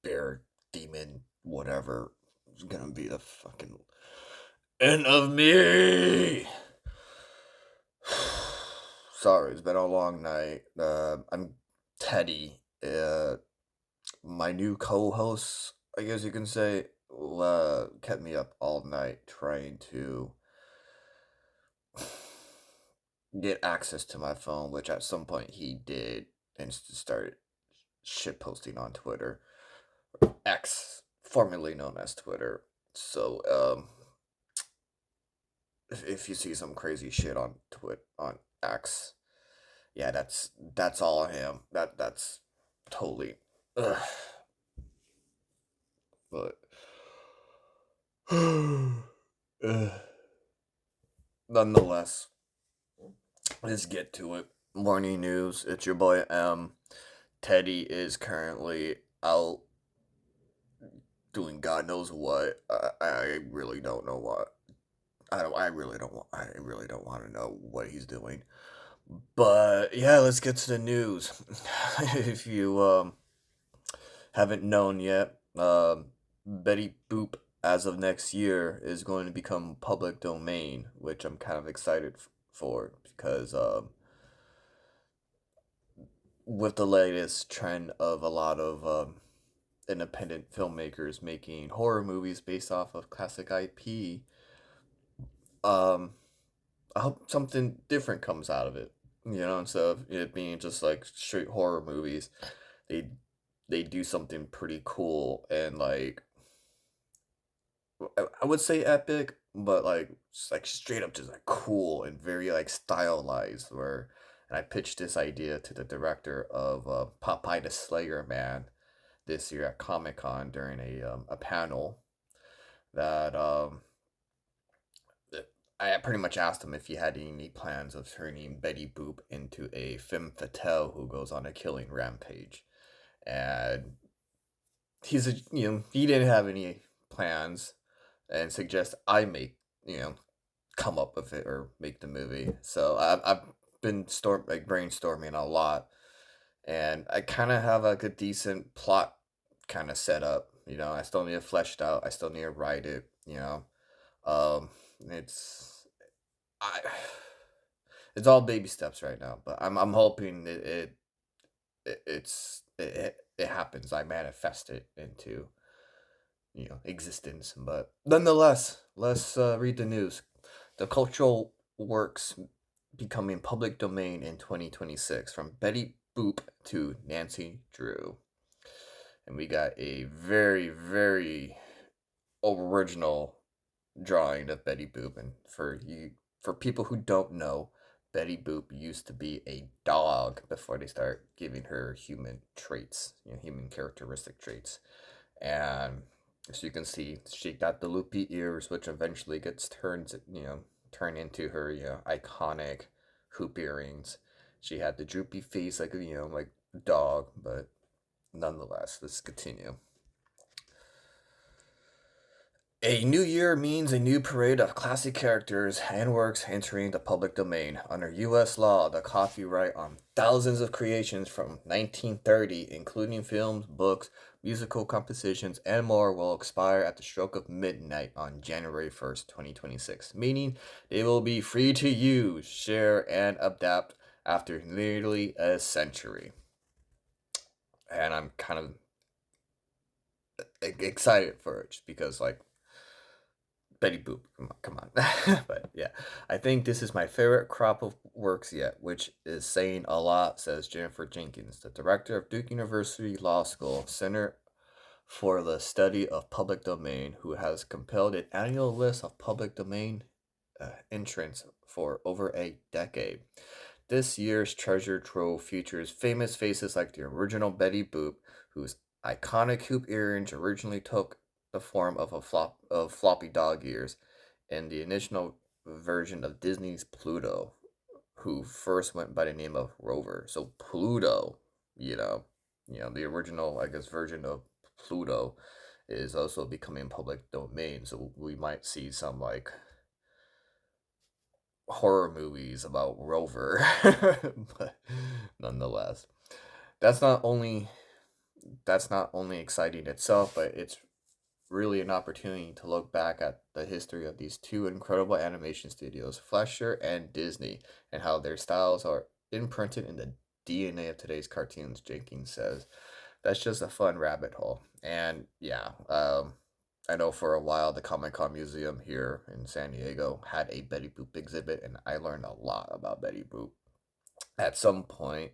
bear, demon, whatever, is gonna be the fucking end of me. Sorry, it's been a long night. I'm Teddy. My new co-host, I guess you can say, kept me up all night trying to get access to my phone, which at some point he did, and started shit posting on Twitter, X, formerly known as Twitter. So, if you see some crazy shit on on X, yeah, that's all him. That's totally. Ugh. But ugh. Nonetheless, let's get to it. Morning news. It's your boy M. Teddy is currently out doing God knows what. I really don't know what. I don't. I really don't want. I really don't want to know what he's doing. But yeah, let's get to the news. If you haven't known yet, Betty Boop, as of next year, is going to become public domain, which I'm kind of excited for because with the latest trend of a lot of independent filmmakers making horror movies based off of classic IP, um, I hope something different comes out of it. You know, instead of it being just like straight horror movies, they they do something pretty cool and like I would say epic, but like like straight up just like cool and very like stylized. Where and I pitched this idea to the director of Popeye the Slayer Man this year at Comic Con during a panel that I pretty much asked him if he had any plans of turning Betty Boop into a femme fatale who goes on a killing rampage, and he didn't have any plans and suggest I make come up with it or make the movie. So I've been brainstorming a lot, and I kind of have like a decent plot kind of set up. I still need to fleshed out. I still need to write it. It's I. It's all baby steps right now, but I'm hoping it happens. I manifest it into existence. But nonetheless, let's read the news. The cultural works becoming public domain in 2026, from Betty Boop to Nancy Drew. And we got a very, very original drawing of Betty Boop. And for people who don't know, Betty Boop used to be a dog before they start giving her human traits, human characteristic traits. And as you can see, she got the loopy ears, which eventually turned into her, iconic hoop earrings. She had the droopy face, like like a dog, but nonetheless, let's continue. A new year means a new parade of classic characters and works entering the public domain. Under U.S. law, the copyright on thousands of creations from 1930, including films, books, musical compositions, and more, will expire at the stroke of midnight on January 1st, 2026, meaning they will be free to use, share, and adapt after nearly a century. And I'm kind of excited for it just because, like, Betty Boop. Come on. But yeah, I think this is my favorite crop of works yet, which is saying a lot, says Jennifer Jenkins, the director of Duke University Law School Center for the Study of Public Domain, who has compiled an annual list of public domain entrants for over a decade. This year's treasure trove features famous faces like the original Betty Boop, whose iconic hoop earrings originally took the form of floppy dog ears, and the initial version of Disney's Pluto, who first went by the name of Rover. So Pluto, the original, I guess, version of Pluto is also becoming public domain. So we might see some like horror movies about Rover, but nonetheless, that's not only that's not only exciting itself, but it's really an opportunity to look back at the history of these two incredible animation studios, Fleischer and Disney, and how their styles are imprinted in the DNA of today's cartoons, Jenkins says. That's just a fun rabbit hole. And yeah, I know for a while the Comic Con Museum here in San Diego had a Betty Boop exhibit, and I learned a lot about Betty Boop. At some point,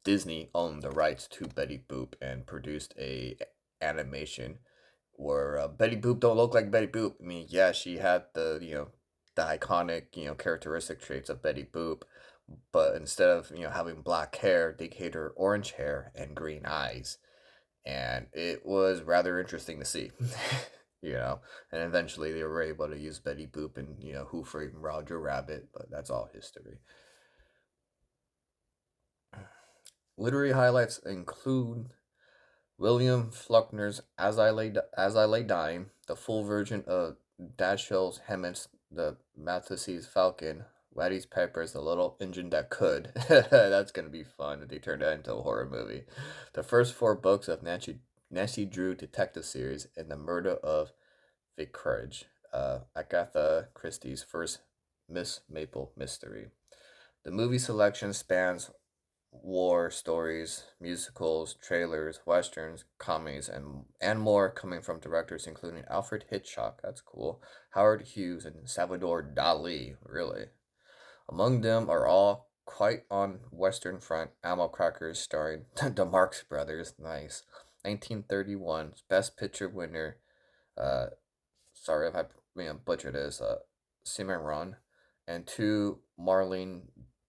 Disney owned the rights to Betty Boop and produced a animation where Betty Boop don't look like Betty Boop. I mean, yeah, she had the iconic characteristic traits of Betty Boop, but instead of having black hair, they gave her orange hair and green eyes, and it was rather interesting to see. you know, and eventually they were able to use Betty Boop and Who Framed Roger Rabbit, but that's all history. Literary highlights include William Faulkner's As I Lay Dying, the full version of Dashiell Hammett's The Maltese Falcon, Waddy's Piper's The Little Engine That Could. That's gonna be fun if they turn that into a horror movie. The first four books of Nancy Drew detective series and The Murder of Vicarage, Agatha Christie's first Miss Maple mystery. The movie selection spans war stories, musicals, trailers, westerns, comedies, and more coming from directors including Alfred Hitchcock, that's cool, Howard Hughes, and Salvador Dali, really. Among them are all quite on Western Front Ammo Crackers starring the Marx Brothers, nice. 1931 Best Picture winner, uh, sorry if I butchered this, Cimarron, and two Marlene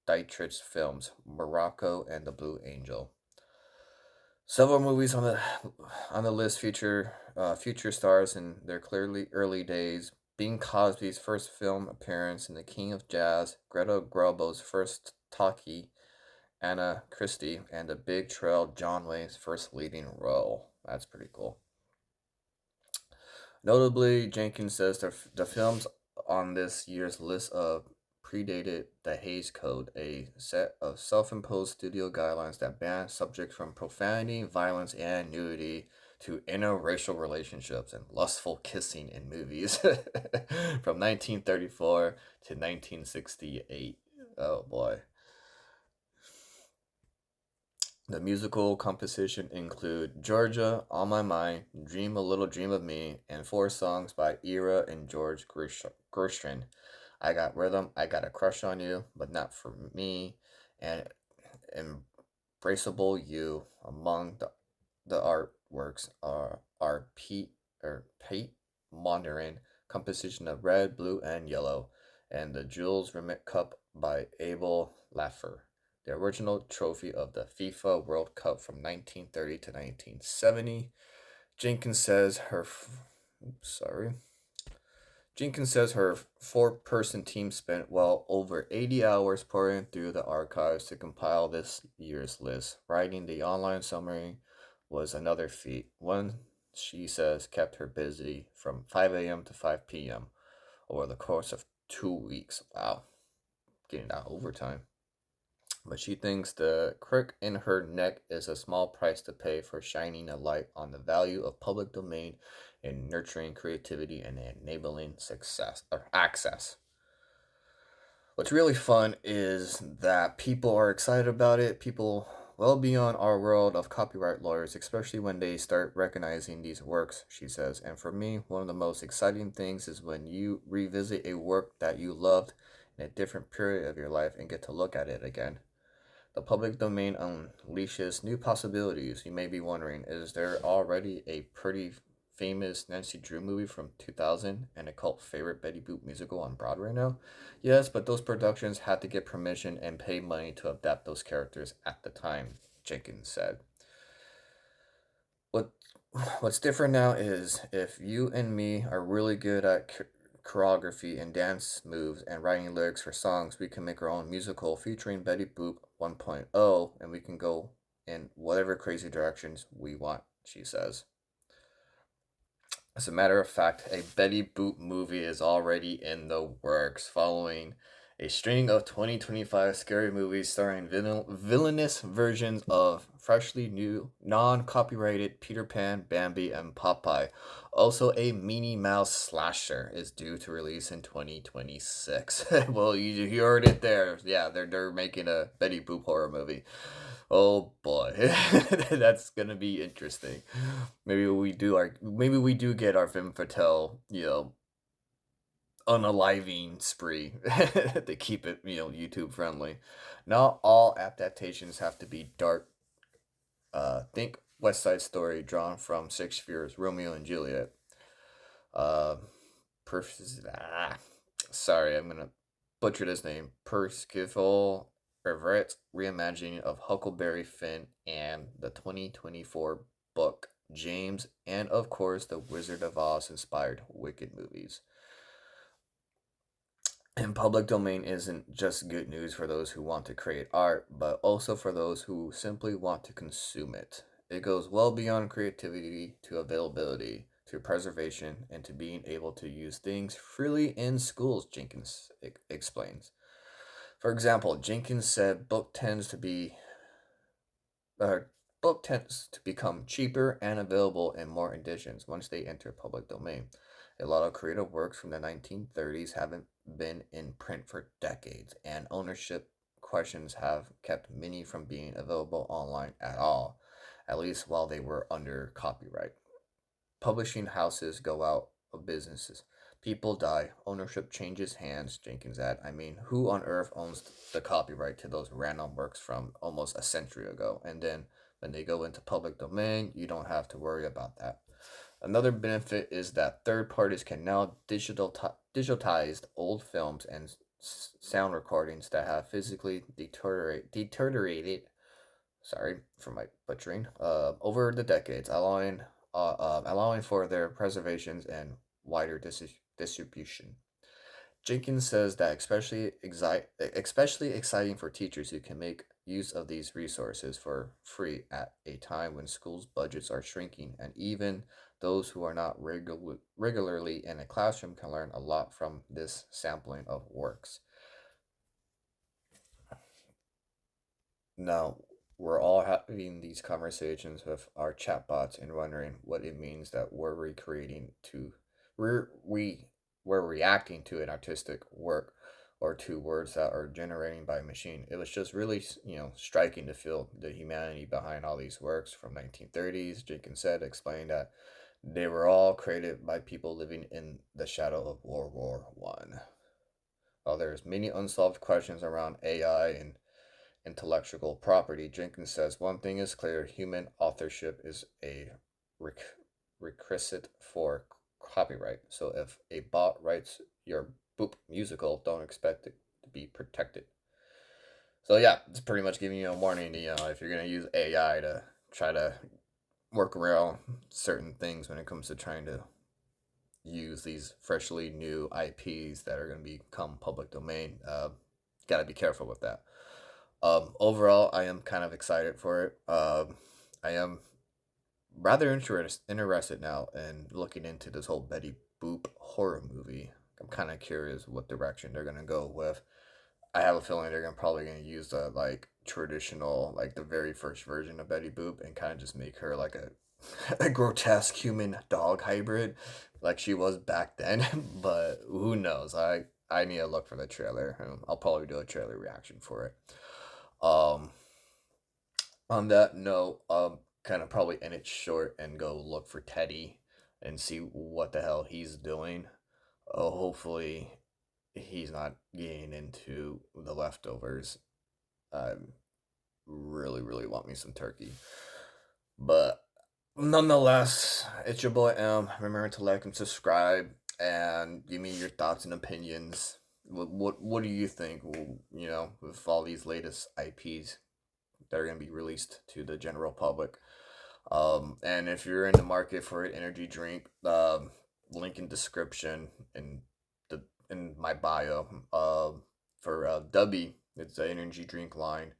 Dietrich films, Morocco and The Blue Angel. Several movies on the list feature future stars in their clearly early days. Bing Cosby's first film appearance in The King of Jazz, Greta Garbo's first talkie, Anna Christie, and The Big Trail, John Wayne's first leading role. That's pretty cool. Notably, Jenkins says the films on this year's list of predated the Hays Code, a set of self-imposed studio guidelines that ban subjects from profanity, violence, and nudity to interracial relationships and lustful kissing in movies from 1934 to 1968. Oh boy. The musical composition include Georgia, On My Mind, Dream a Little Dream of Me, and four songs by Ira and George Gershwin. I Got Rhythm, I Got a Crush on You, but Not for Me, and Embraceable You. Among the artworks are Pete Mondrian, composition of Red, Blue, and Yellow, and the Jules Rimet Cup by Abel Laffer, the original trophy of the FIFA World Cup from 1930 to 1970. Jenkins says her sorry. Jenkins says her four-person team spent well over 80 hours pouring through the archives to compile this year's list. Writing the online summary was another feat. One, she says, kept her busy from 5 a.m. to 5 p.m. over the course of 2 weeks. Wow, getting that overtime. But she thinks the crick in her neck is a small price to pay for shining a light on the value of public domain in nurturing creativity and enabling success or access. What's really fun is that people are excited about it. People well beyond our world of copyright lawyers, especially when they start recognizing these works, she says. And for me, one of the most exciting things is when you revisit a work that you loved in a different period of your life and get to look at it again. The public domain unleashes new possibilities. You may be wondering, is there already a pretty famous Nancy Drew movie from 2000 and a cult favorite Betty Boop musical on Broadway now? Yes, but those productions had to get permission and pay money to adapt those characters at the time, Jenkins said. What What's different now is if you and me are really good at choreography and dance moves and writing lyrics for songs, we can make our own musical featuring Betty Boop 1.0 and we can go in whatever crazy directions we want, she says. As a matter of fact, a Betty Boop movie is already in the works following A string of 2025 scary movies starring villainous versions of freshly new, non-copyrighted Peter Pan, Bambi, and Popeye. Also, a Minnie Mouse slasher is due to release in 2026. Well, you heard it there. Yeah, they're making a Betty Boop horror movie. Oh boy, that's gonna be interesting. Maybe we do get our Vim Patel, unaliving spree to keep it, YouTube friendly. Not all adaptations have to be dark. Think West Side Story drawn from Shakespeare's Romeo and Juliet. Uh, ah, sorry, I'm gonna butcher this name. Percival Everett reimagining of Huckleberry Finn and the 2024 book James, and of course the Wizard of Oz inspired Wicked movies. And public domain isn't just good news for those who want to create art, but also for those who simply want to consume it. It goes well beyond creativity to availability, to preservation, and to being able to use things freely in schools, Jenkins explains. For example, Jenkins said uh, book tends to become cheaper and available in more editions once they enter public domain. A lot of creative works from the 1930s haven't been in print for decades, and ownership questions have kept many from being available online at all, at least while they were under copyright. Publishing houses go out of businesses. People die. Ownership changes hands, Jenkins added. I mean, who on earth owns the copyright to those random works from almost a century ago? And then when they go into public domain, you don't have to worry about that. Another benefit is that third parties can now digitize old films and sound recordings that have physically deteriorated. Sorry for my butchering. Over the decades, allowing for their preservations and wider distribution. Jenkins says that especially exciting for teachers who can make use of these resources for free at a time when schools' budgets are shrinking, and even those who are not regularly in a classroom can learn a lot from this sampling of works. Now, we're all having these conversations with our chatbots and wondering what it means that we're we we're reacting to an artistic work or to words that are generating by machine. It was just really, striking to feel the humanity behind all these works from 1930s. Jenkins said, explained that they were all created by people living in the shadow of World War One. While there's many unsolved questions around AI and intellectual property, Jenkins says one thing is clear: human authorship is a requisite for copyright. So if a bot writes your boop musical, don't expect it to be protected. So yeah, it's pretty much giving you a warning. If you're gonna use AI to try to work around certain things when it comes to trying to use these freshly new IPs that are gonna become public domain, gotta be careful with that. Overall, I am kind of excited for it. I am rather interested now in looking into this whole Betty Boop horror movie. I'm kind of curious what direction they're gonna go with. I have a feeling they're probably gonna use the like traditional, like the very first version of Betty Boop, and kind of just make her like a a grotesque human dog hybrid, like she was back then. But who knows? I need to look for the trailer, and I'll probably do a trailer reaction for it. Um, on that note, kind of probably end it short and go look for Teddy and see what the hell he's doing. Hopefully, he's not getting into the leftovers. I really, really want me some turkey. But nonetheless, it's your boy M. Remember to like and subscribe and give me your thoughts and opinions. What do you think? With all these latest IPs that are going to be released to the general public. And if you're in the market for an energy drink, link in description in my bio. For Dubby, it's an energy drink line,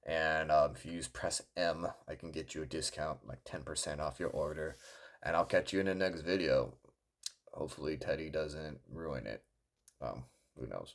and if you use press M, I can get you a discount, like 10% off your order. And I'll catch you in the next video. Hopefully, Teddy doesn't ruin it. Who knows?